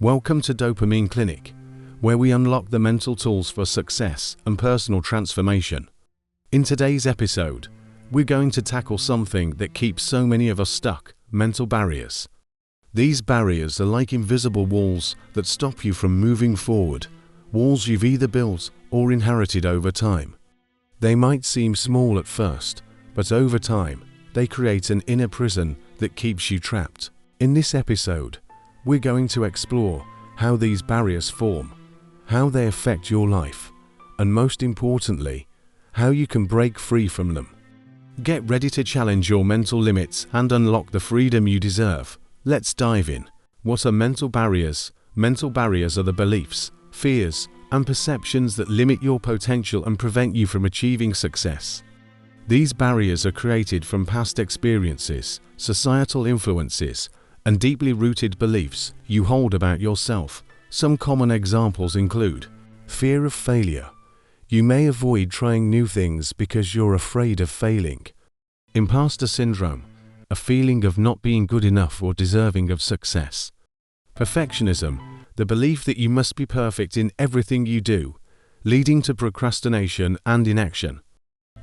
Welcome to Dopamine Clinic, where we unlock the mental tools for success and personal transformation. In today's episode, we're going to tackle something that keeps so many of us stuck: mental barriers. These barriers are like invisible walls that stop you from moving forward, walls you've either built or inherited over time. They might seem small at first, but over time, they create an inner prison that keeps you trapped. In this episode, we're going to explore how these barriers form, how they affect your life, and most importantly, how you can break free from them. Get ready to challenge your mental limits and unlock the freedom you deserve. Let's dive in. What are mental barriers? Mental barriers are the beliefs, fears, and perceptions that limit your potential and prevent you from achieving success. These barriers are created from past experiences, societal influences, and deeply rooted beliefs you hold about yourself. Some common examples include fear of failure. You may avoid trying new things because you're afraid of failing. Imposter syndrome, a feeling of not being good enough or deserving of success. Perfectionism, the belief that you must be perfect in everything you do, leading to procrastination and inaction.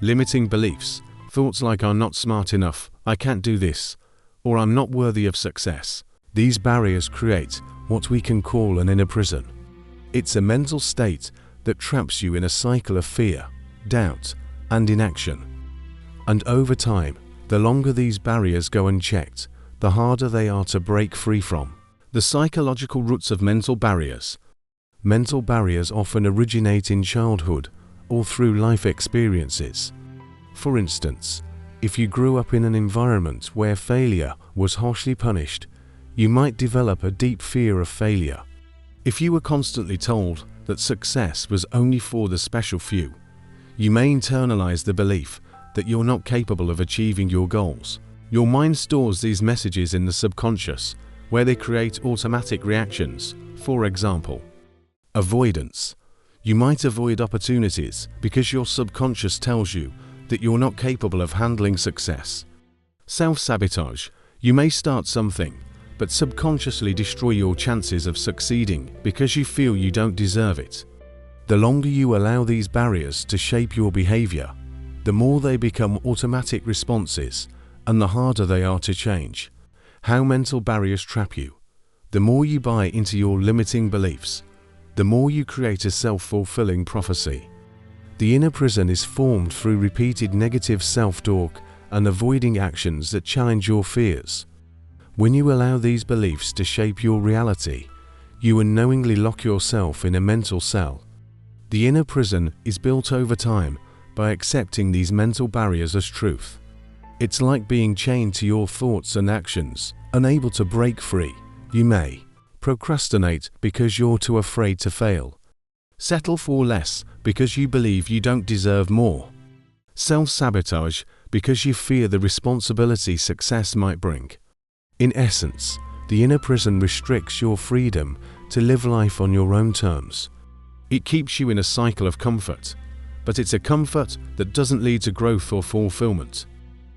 Limiting beliefs, thoughts like "I'm not smart enough, I can't do this," or "I'm not worthy of success." These barriers create what we can call an inner prison. It's a mental state that traps you in a cycle of fear, doubt, and inaction. And over time, the longer these barriers go unchecked, the harder they are to break free from. The psychological roots of mental barriers. Mental barriers often originate in childhood or through life experiences. For instance, if you grew up in an environment where failure was harshly punished, you might develop a deep fear of failure. If you were constantly told that success was only for the special few, you may internalize the belief that you're not capable of achieving your goals. Your mind stores these messages in the subconscious, where they create automatic reactions. For example, avoidance. You might avoid opportunities because your subconscious tells you that you're not capable of handling success. Self-sabotage. You may start something, but subconsciously destroy your chances of succeeding because you feel you don't deserve it. The longer you allow these barriers to shape your behavior, the more they become automatic responses, and the harder they are to change. How mental barriers trap you. The more you buy into your limiting beliefs, the more you create a self-fulfilling prophecy. The inner prison is formed through repeated negative self-talk and avoiding actions that challenge your fears. When you allow these beliefs to shape your reality, you unknowingly lock yourself in a mental cell. The inner prison is built over time by accepting these mental barriers as truth. It's like being chained to your thoughts and actions, unable to break free. You may procrastinate because you're too afraid to fail. Settle for less because you believe you don't deserve more. Self-sabotage because you fear the responsibility success might bring. In essence, the inner prison restricts your freedom to live life on your own terms. It keeps you in a cycle of comfort, but it's a comfort that doesn't lead to growth or fulfillment.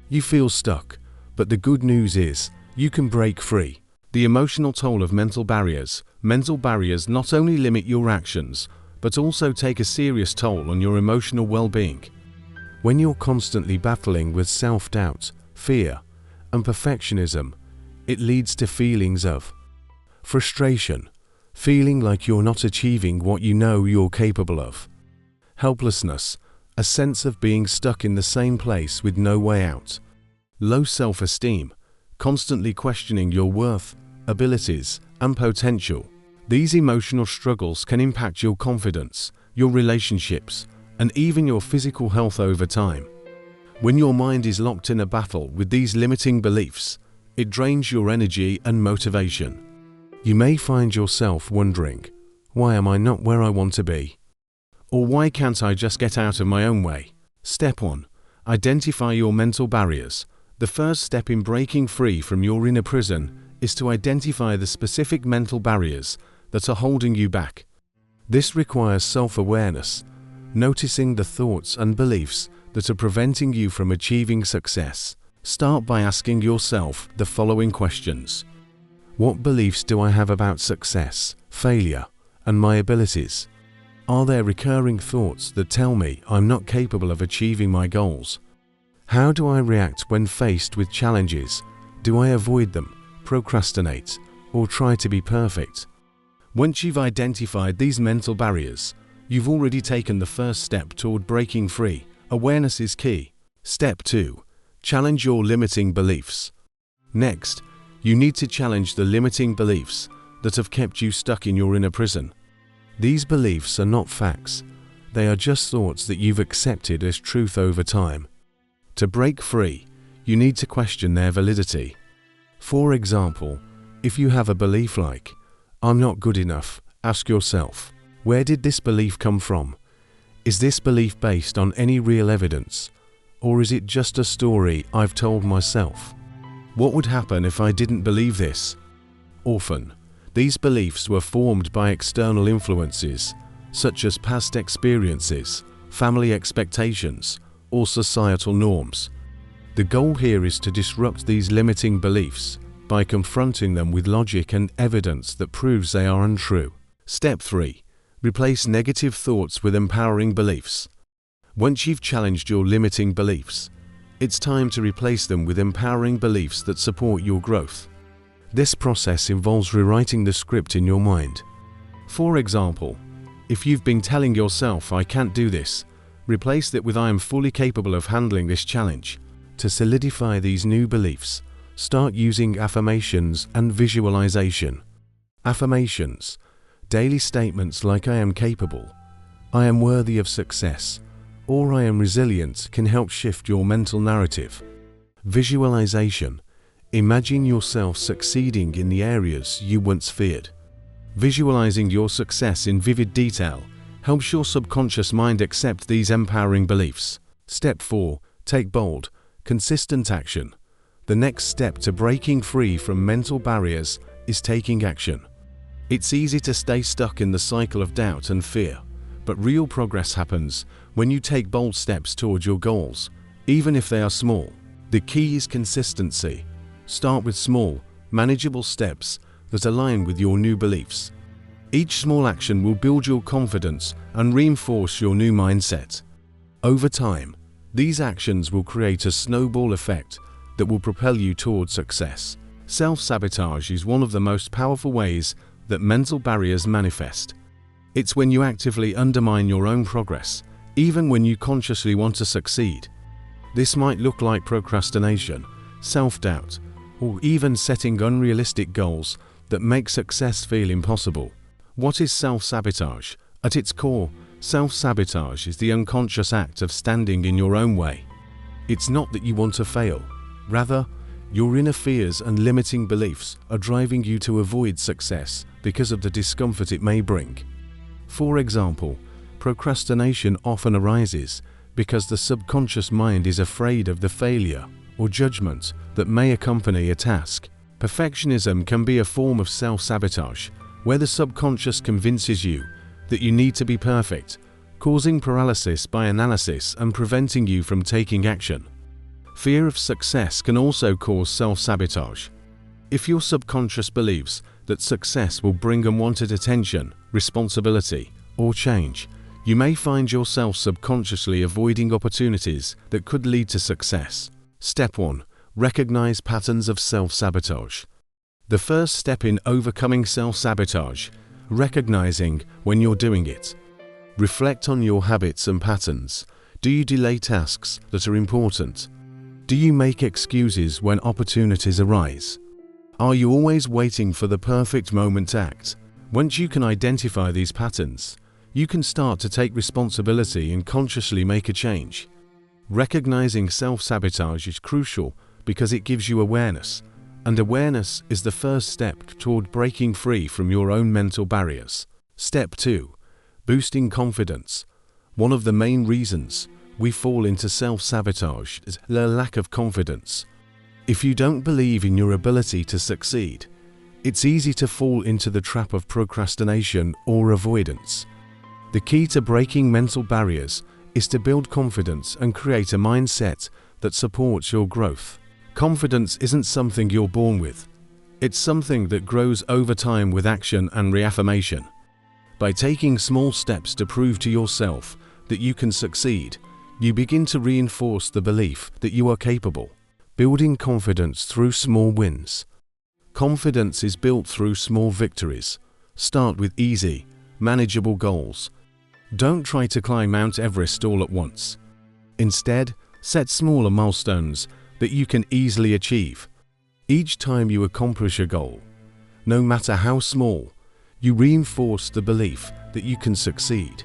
You feel stuck, but the good news is you can break free. The emotional toll of mental barriers. Mental barriers not only limit your actions, but also take a serious toll on your emotional well-being. When you're constantly battling with self-doubt, fear, and perfectionism, it leads to feelings of frustration, feeling like you're not achieving what you know you're capable of. Helplessness, a sense of being stuck in the same place with no way out. Low self-esteem, constantly questioning your worth, abilities, and potential. These emotional struggles can impact your confidence, your relationships, and even your physical health over time. When your mind is locked in a battle with these limiting beliefs, it drains your energy and motivation. You may find yourself wondering, why am I not where I want to be? Or why can't I just get out of my own way? Step 1. Identify your mental barriers. The first step in breaking free from your inner prison is to identify the specific mental barriers that are holding you back. This requires self-awareness, noticing the thoughts and beliefs that are preventing you from achieving success. Start by asking yourself the following questions. What beliefs do I have about success, failure, and my abilities? Are there recurring thoughts that tell me I'm not capable of achieving my goals? How do I react when faced with challenges? Do I avoid them, procrastinate, or try to be perfect? Once you've identified these mental barriers, you've already taken the first step toward breaking free. Awareness is key. Step 2. Challenge your limiting beliefs. Next, you need to challenge the limiting beliefs that have kept you stuck in your inner prison. These beliefs are not facts. They are just thoughts that you've accepted as truth over time. To break free, you need to question their validity. For example, if you have a belief like, "I'm not good enough," ask yourself, where did this belief come from? Is this belief based on any real evidence? Or is it just a story I've told myself? What would happen if I didn't believe this? Often, these beliefs were formed by external influences, such as past experiences, family expectations, or societal norms. The goal here is to disrupt these limiting beliefs by confronting them with logic and evidence that proves they are untrue. Step 3. Replace negative thoughts with empowering beliefs. Once you've challenged your limiting beliefs, it's time to replace them with empowering beliefs that support your growth. This process involves rewriting the script in your mind. For example, if you've been telling yourself, "I can't do this," replace it with, "I am fully capable of handling this challenge." To solidify these new beliefs, start using affirmations and visualization. Affirmations, daily statements like "I am capable," "I am worthy of success," or "I am resilient," can help shift your mental narrative. Visualization, imagine yourself succeeding in the areas you once feared. Visualizing your success in vivid detail helps your subconscious mind accept these empowering beliefs. Step 4. Take bold, consistent action. The next step to breaking free from mental barriers is taking action. It's easy to stay stuck in the cycle of doubt and fear, but real progress happens when you take bold steps towards your goals, even if they are small. The key is consistency. Start with small, manageable steps that align with your new beliefs. Each small action will build your confidence and reinforce your new mindset. Over time, these actions will create a snowball effect that will propel you towards success. Self-sabotage is one of the most powerful ways that mental barriers manifest. It's when you actively undermine your own progress, even when you consciously want to succeed. This might look like procrastination, self-doubt, or even setting unrealistic goals that make success feel impossible. What is self-sabotage? At its core, self-sabotage is the unconscious act of standing in your own way. It's not that you want to fail. Rather, your inner fears and limiting beliefs are driving you to avoid success because of the discomfort it may bring. For example, procrastination often arises because the subconscious mind is afraid of the failure or judgment that may accompany a task. Perfectionism can be a form of self-sabotage, where the subconscious convinces you that you need to be perfect, causing paralysis by analysis and preventing you from taking action. Fear of success can also cause self-sabotage. If your subconscious believes that success will bring unwanted attention, responsibility, or change, you may find yourself subconsciously avoiding opportunities that could lead to success. Step 1. Recognize patterns of self-sabotage. The first step in overcoming self-sabotage, recognizing when you're doing it. Reflect on your habits and patterns. Do you delay tasks that are important? Do you make excuses when opportunities arise? Are you always waiting for the perfect moment to act? Once you can identify these patterns, you can start to take responsibility and consciously make a change. Recognizing self-sabotage is crucial because it gives you awareness, and awareness is the first step toward breaking free from your own mental barriers. Step 2. Boosting confidence. One of the main reasons we fall into self-sabotage is the lack of confidence. If you don't believe in your ability to succeed, it's easy to fall into the trap of procrastination or avoidance. The key to breaking mental barriers is to build confidence and create a mindset that supports your growth. Confidence isn't something you're born with. It's something that grows over time with action and reaffirmation. By taking small steps to prove to yourself that you can succeed, you begin to reinforce the belief that you are capable, building confidence through small wins. Confidence is built through small victories. Start with easy, manageable goals. Don't try to climb Mount Everest all at once. Instead, set smaller milestones that you can easily achieve. Each time you accomplish a goal, no matter how small, you reinforce the belief that you can succeed.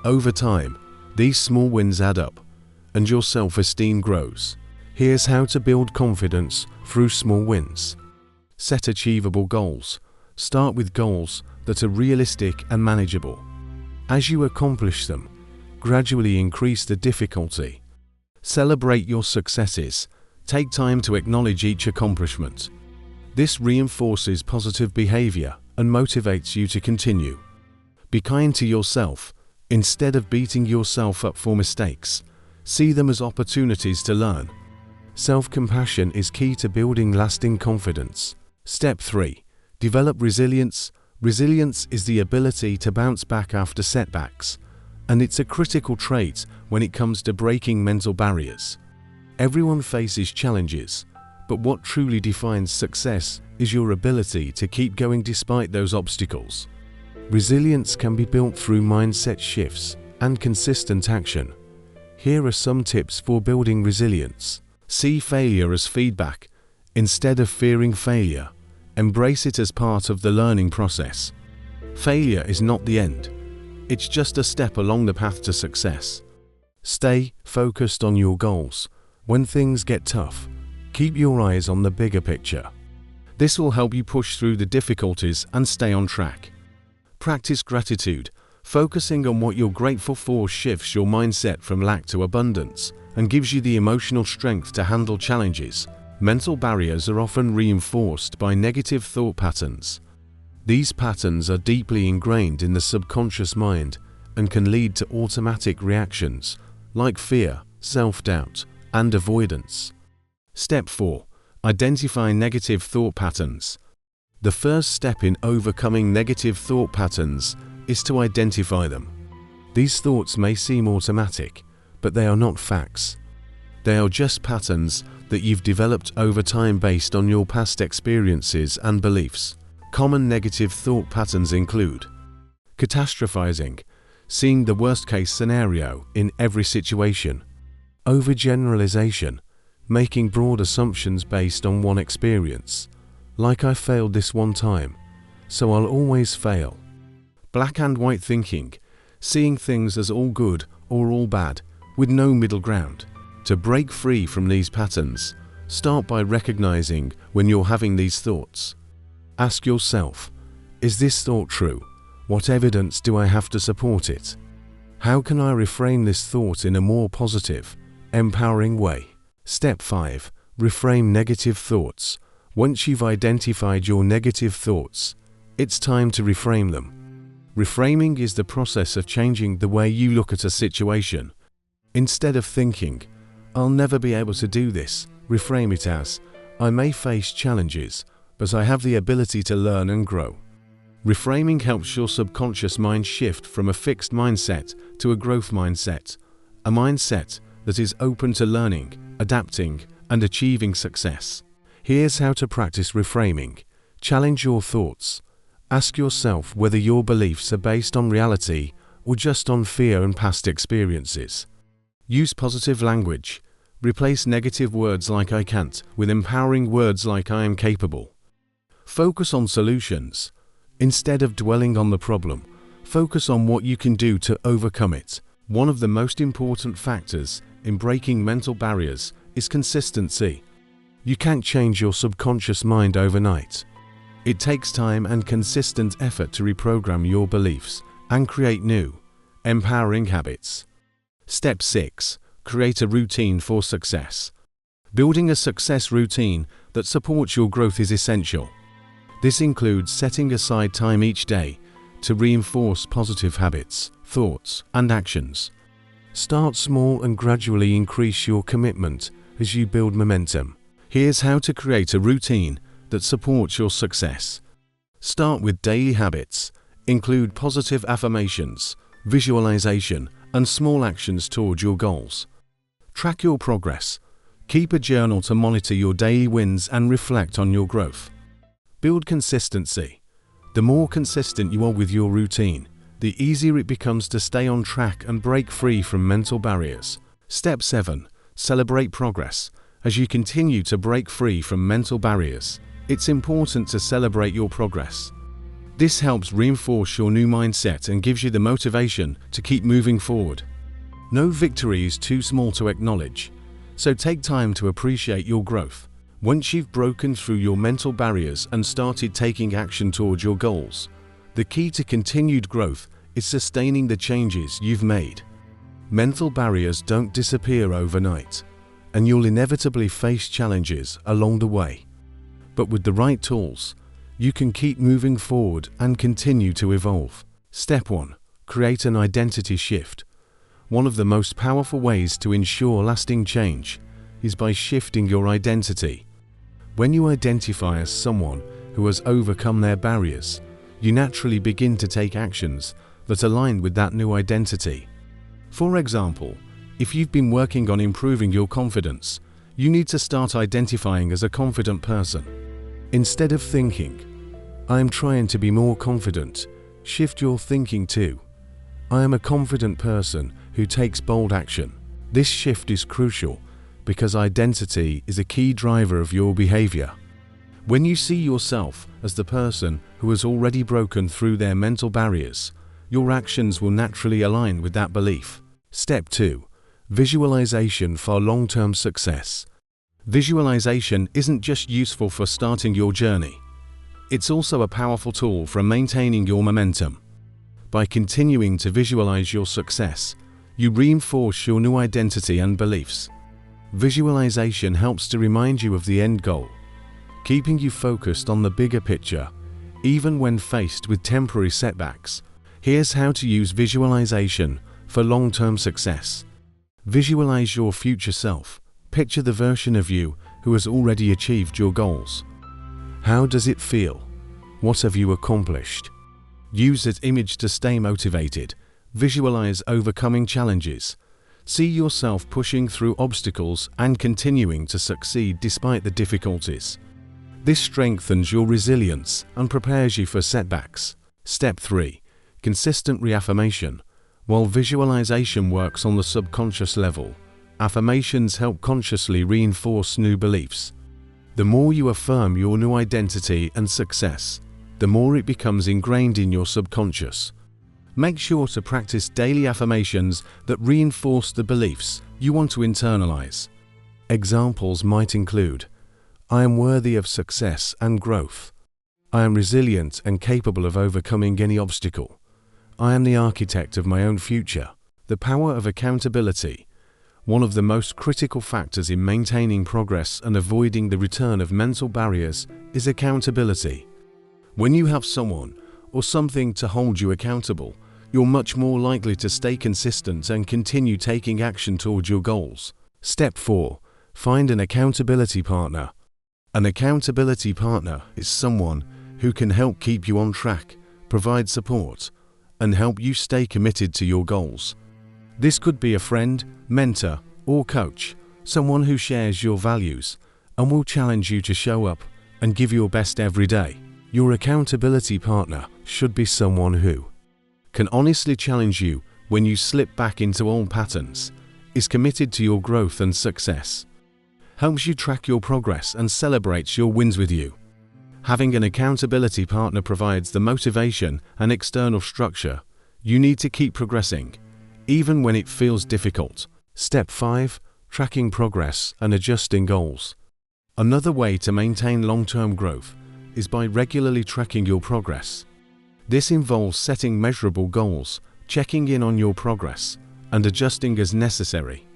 Over time, these small wins add up, and your self-esteem grows. Here's how to build confidence through small wins. Set achievable goals. Start with goals that are realistic and manageable. As you accomplish them, gradually increase the difficulty. Celebrate your successes. Take time to acknowledge each accomplishment. This reinforces positive behavior and motivates you to continue. Be kind to yourself. Instead of beating yourself up for mistakes, see them as opportunities to learn. Self-compassion is key to building lasting confidence. Step 3. Develop resilience. Resilience is the ability to bounce back after setbacks, and it's a critical trait when it comes to breaking mental barriers. Everyone faces challenges, but what truly defines success is your ability to keep going despite those obstacles. Resilience can be built through mindset shifts and consistent action. Here are some tips for building resilience. See failure as feedback. Instead of fearing failure, embrace it as part of the learning process. Failure is not the end. It's just a step along the path to success. Stay focused on your goals. When things get tough, keep your eyes on the bigger picture. This will help you push through the difficulties and stay on track. Practice gratitude. Focusing on what you're grateful for shifts your mindset from lack to abundance and gives you the emotional strength to handle challenges. Mental barriers are often reinforced by negative thought patterns. These patterns are deeply ingrained in the subconscious mind and can lead to automatic reactions like fear, self-doubt, and avoidance. Step 4. Identify negative thought patterns. The first step in overcoming negative thought patterns is to identify them. These thoughts may seem automatic, but they are not facts. They are just patterns that you've developed over time based on your past experiences and beliefs. Common negative thought patterns include catastrophizing, seeing the worst-case scenario in every situation. Overgeneralization, making broad assumptions based on one experience, like I failed this one time, so I'll always fail. Black and white thinking, seeing things as all good or all bad, with no middle ground. To break free from these patterns, start by recognizing when you're having these thoughts. Ask yourself, is this thought true? What evidence do I have to support it? How can I reframe this thought in a more positive, empowering way? Step 5. Reframe negative thoughts. Once you've identified your negative thoughts, it's time to reframe them. Reframing is the process of changing the way you look at a situation. Instead of thinking, I'll never be able to do this, reframe it as, I may face challenges, but I have the ability to learn and grow. Reframing helps your subconscious mind shift from a fixed mindset to a growth mindset, a mindset that is open to learning, adapting, and achieving success. Here's how to practice reframing. Challenge your thoughts. Ask yourself whether your beliefs are based on reality or just on fear and past experiences. Use positive language. Replace negative words like I can't with empowering words like I am capable. Focus on solutions. Instead of dwelling on the problem, focus on what you can do to overcome it. One of the most important factors in breaking mental barriers is consistency. You can't change your subconscious mind overnight. It takes time and consistent effort to reprogram your beliefs and create new, empowering habits. Step 6. Create a routine for success. Building a success routine that supports your growth is essential. This includes setting aside time each day to reinforce positive habits, thoughts, and actions. Start small and gradually increase your commitment as you build momentum. Here's how to create a routine that supports your success. Start with daily habits. Include positive affirmations, visualization, and small actions toward your goals. Track your progress. Keep a journal to monitor your daily wins and reflect on your growth. Build consistency. The more consistent you are with your routine, the easier it becomes to stay on track and break free from mental barriers. Step 7. Celebrate progress. As you continue to break free from mental barriers, it's important to celebrate your progress. This helps reinforce your new mindset and gives you the motivation to keep moving forward. No victory is too small to acknowledge, so take time to appreciate your growth. Once you've broken through your mental barriers and started taking action towards your goals, the key to continued growth is sustaining the changes you've made. Mental barriers don't disappear overnight, and you'll inevitably face challenges along the way. But with the right tools, you can keep moving forward and continue to evolve. Step 1. Create an identity shift. One of the most powerful ways to ensure lasting change is by shifting your identity. When you identify as someone who has overcome their barriers, you naturally begin to take actions that align with that new identity. For example, if you've been working on improving your confidence, you need to start identifying as a confident person. Instead of thinking, "I am trying to be more confident," shift your thinking to, "I am a confident person who takes bold action." This shift is crucial because identity is a key driver of your behavior. When you see yourself as the person who has already broken through their mental barriers, your actions will naturally align with that belief. Step 2. Visualization for long-term success. Visualization isn't just useful for starting your journey. It's also a powerful tool for maintaining your momentum. By continuing to visualize your success, you reinforce your new identity and beliefs. Visualization helps to remind you of the end goal, keeping you focused on the bigger picture, even when faced with temporary setbacks. Here's how to use visualization for long-term success. Visualize your future self. Picture the version of you who has already achieved your goals. How does it feel? What have you accomplished? Use that image to stay motivated. Visualize overcoming challenges. See yourself pushing through obstacles and continuing to succeed despite the difficulties. This strengthens your resilience and prepares you for setbacks. Step 3. Consistent reaffirmation. While visualization works on the subconscious level, affirmations help consciously reinforce new beliefs. The more you affirm your new identity and success, the more it becomes ingrained in your subconscious. Make sure to practice daily affirmations that reinforce the beliefs you want to internalize. Examples might include, "I am worthy of success and growth." "I am resilient and capable of overcoming any obstacle." "I am the architect of my own future." The power of accountability. One of the most critical factors in maintaining progress and avoiding the return of mental barriers is accountability. When you have someone or something to hold you accountable, you're much more likely to stay consistent and continue taking action towards your goals. Step 4. Find an accountability partner. An accountability partner is someone who can help keep you on track, provide support, and help you stay committed to your goals. This could be a friend, mentor, or coach, someone who shares your values and will challenge you to show up and give your best every day. Your accountability partner should be someone who can honestly challenge you when you slip back into old patterns, is committed to your growth and success, helps you track your progress and celebrates your wins with you. Having an accountability partner provides the motivation and external structure you need to keep progressing, even when it feels difficult. Step 5. Tracking progress and adjusting goals. Another way to maintain long-term growth is by regularly tracking your progress. This involves setting measurable goals, checking in on your progress, and adjusting as necessary.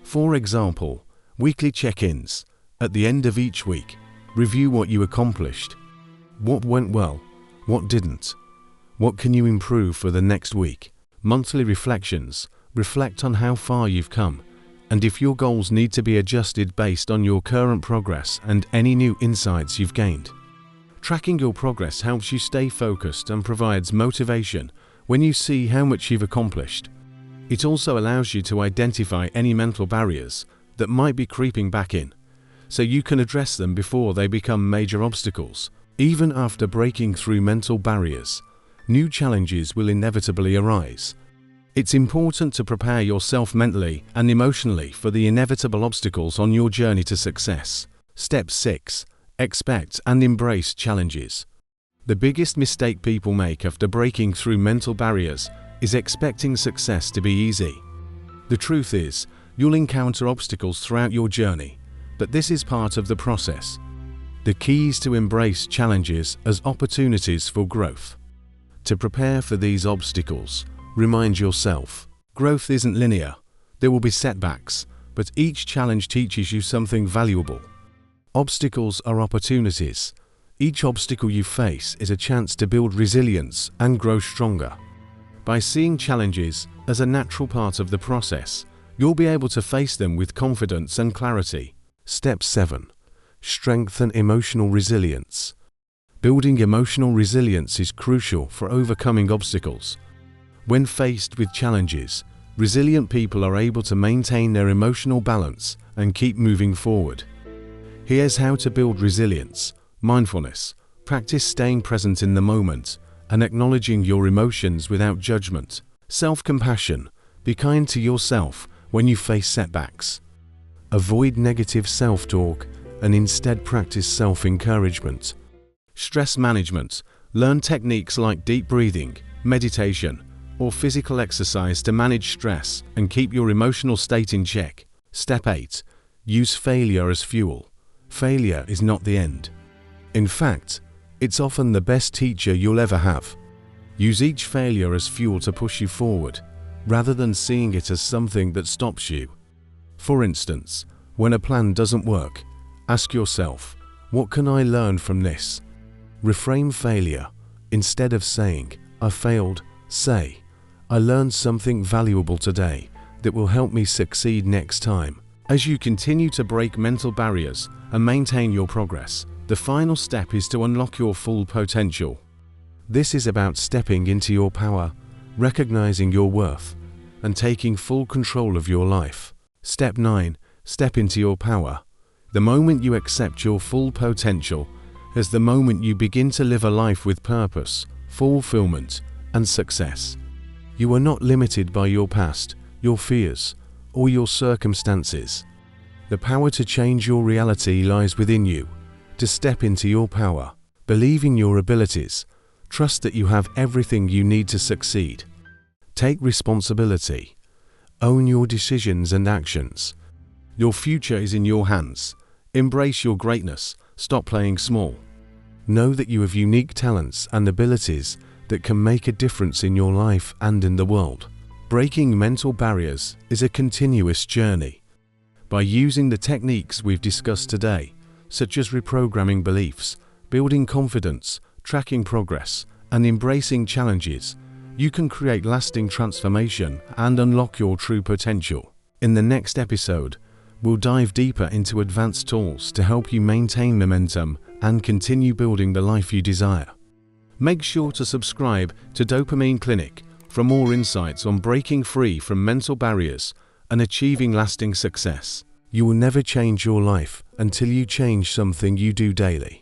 For example, weekly check-ins. At the end of each week, review what you accomplished. What went well? What didn't? What can you improve for the next week? Monthly reflections. Reflect on how far you've come, and if your goals need to be adjusted based on your current progress and any new insights you've gained. Tracking your progress helps you stay focused and provides motivation when you see how much you've accomplished. It also allows you to identify any mental barriers that might be creeping back in, so you can address them before they become major obstacles. Even after breaking through mental barriers, new challenges will inevitably arise. It's important to prepare yourself mentally and emotionally for the inevitable obstacles on your journey to success. Step 6. Expect and embrace challenges. The biggest mistake people make after breaking through mental barriers is expecting success to be easy. The truth is, you'll encounter obstacles throughout your journey, but this is part of the process. The key is to embrace challenges as opportunities for growth. To prepare for these obstacles, remind yourself, growth isn't linear. There will be setbacks, but each challenge teaches you something valuable. Obstacles are opportunities. Each obstacle you face is a chance to build resilience and grow stronger. By seeing challenges as a natural part of the process, you'll be able to face them with confidence and clarity. Step 7. Strengthen emotional resilience. Building emotional resilience is crucial for overcoming obstacles. When faced with challenges, resilient people are able to maintain their emotional balance and keep moving forward. Here's how to build resilience. Mindfulness. Practice staying present in the moment and acknowledging your emotions without judgment. Self-compassion. Be kind to yourself when you face setbacks. Avoid negative self-talk and instead practice self-encouragement. Stress management. Learn techniques like deep breathing, meditation, or physical exercise to manage stress and keep your emotional state in check. Step 8. Use failure as fuel. Failure is not the end. In fact, it's often the best teacher you'll ever have. Use each failure as fuel to push you forward, rather than seeing it as something that stops you. For instance, when a plan doesn't work, ask yourself, what can I learn from this? Reframe failure. Instead of saying, I failed, say, I learned something valuable today that will help me succeed next time. As you continue to break mental barriers and maintain your progress, the final step is to unlock your full potential. This is about stepping into your power, recognizing your worth, and taking full control of your life. Step 9. Step into your power. The moment you accept your full potential is the moment you begin to live a life with purpose, fulfillment, and success. You are not limited by your past, your fears, or your circumstances. The power to change your reality lies within you. To step into your power, believe in your abilities, trust that you have everything you need to succeed. Take responsibility. Own your decisions and actions. Your future is in your hands. Embrace your greatness. Stop playing small. Know that you have unique talents and abilities that can make a difference in your life and in the world. Breaking mental barriers is a continuous journey. By using the techniques we've discussed today, such as reprogramming beliefs, building confidence, tracking progress, and embracing challenges, you can create lasting transformation and unlock your true potential. In the next episode, we'll dive deeper into advanced tools to help you maintain momentum and continue building the life you desire. Make sure to subscribe to Dopamine Clinic for more insights on breaking free from mental barriers and achieving lasting success. You will never change your life until you change something you do daily.